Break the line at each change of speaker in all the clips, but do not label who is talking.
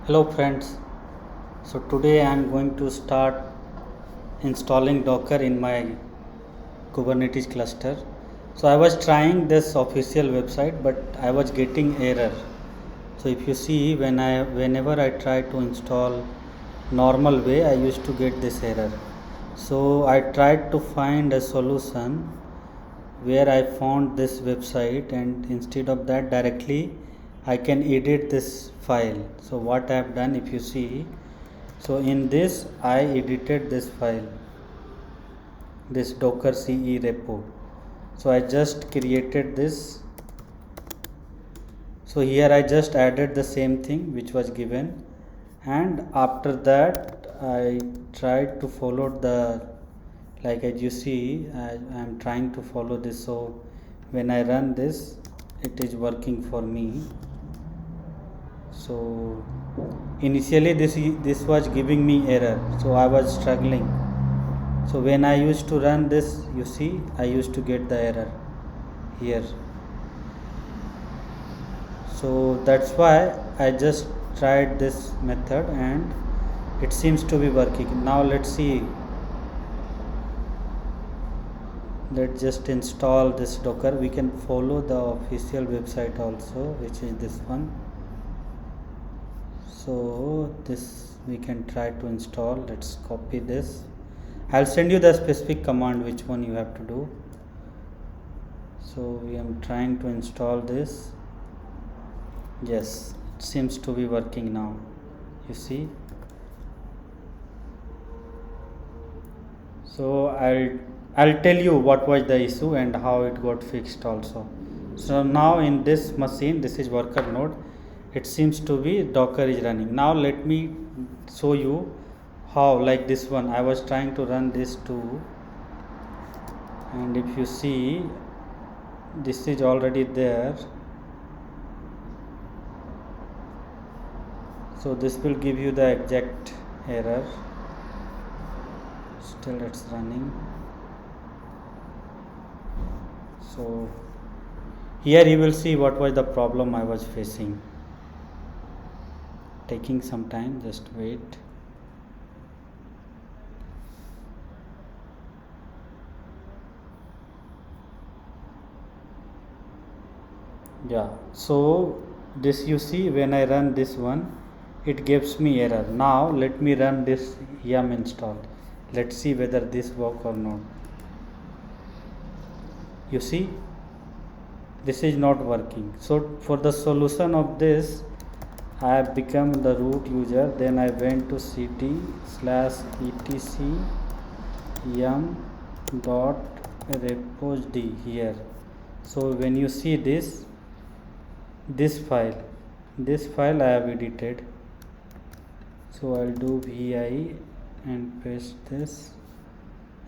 Hello friends, so today I am going to start installing Docker in my Kubernetes cluster. So I was trying this official website but I was getting error. So if you see whenever I try to install normal way, I used to get this error. So I tried to find a solution where I found this website, and instead of that directly I can edit this file. So what I have done, if you see, so in this I edited this file, this docker-ce repo. So I just created this. So here I just added the same thing which was given, and after that I tried to follow the, like as you see I am trying to follow this. So when I run this, it is working for me. So initially this was giving me error, so I was struggling. So when I used to run this, you see I used to get the error here. So that's why I just tried this method and it seems to be working. Now let's see, let's just install this Docker. We can follow the official website also, which is this one. So this we can try to install. Let's copy this. I'll send you the specific command which one you have to do. So we am trying to install this. Yes, it seems to be working now. You see. So I'll tell you what was the issue and how it got fixed also. So now in this machine, this is worker node, it seems to be Docker is running. Now let me show you how, like this one I was trying to run this too, and if you see this is already there. So this will give you the exact error. Still it's running. So here you will see what was the problem I was facing. Taking some time, just wait. Yeah, so this you see, when I run this one, it gives me error. Now let me run this yum install. Let's see whether this work or not. You see, this is not working. So for the solution of this, I have become the root user. Then I went to cd/etc yum.repos.d here. So when you see this file I have edited. So I'll do vi and paste this,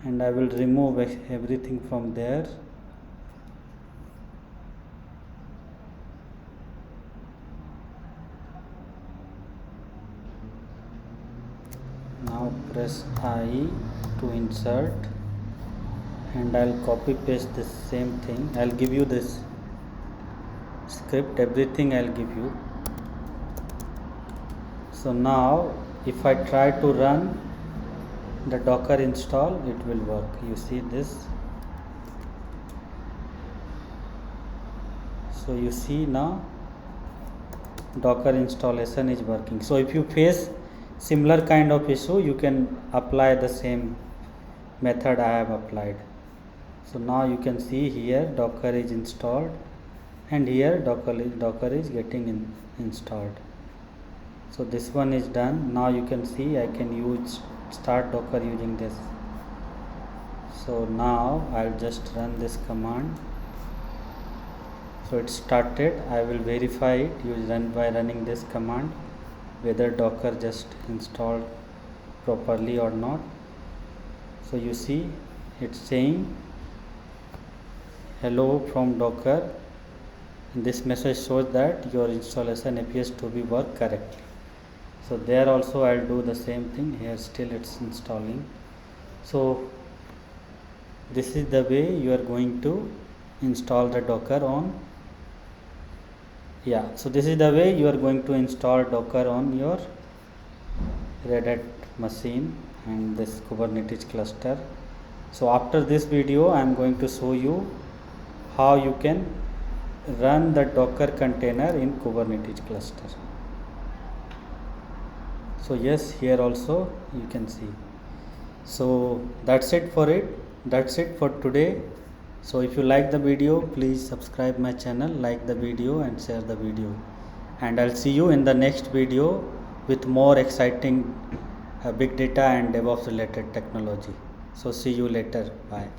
and I will remove everything from there. Now press I to insert, and I'll copy paste this same thing. I'll give you this script, everything I'll give you. So now if I try to run the Docker install, it will work. You see this. So you see now Docker installation is working. So if you face similar kind of issue, you can apply the same method I have applied. So now you can see here Docker is installed, and here Docker is getting installed. So this one is done. Now you can see I can start Docker using this. So now I'll just run this command. So it started. I will verify it by running this command whether Docker just installed properly or not. So you see it's saying hello from Docker. This message shows that your installation appears to be work correctly. So there also I'll do the same thing. Here still it's installing. So this is the way you are going to install the Docker on Yeah, so this is the way you are going to install Docker on your Red Hat machine and this Kubernetes cluster. So after this video I am going to show you how you can run the Docker container in Kubernetes cluster. So yes, here also you can see. So that's it for today. So if you like the video, please subscribe my channel, like the video and share the video, and I'll see you in the next video with more exciting big data and DevOps related technology. So see you later. Bye.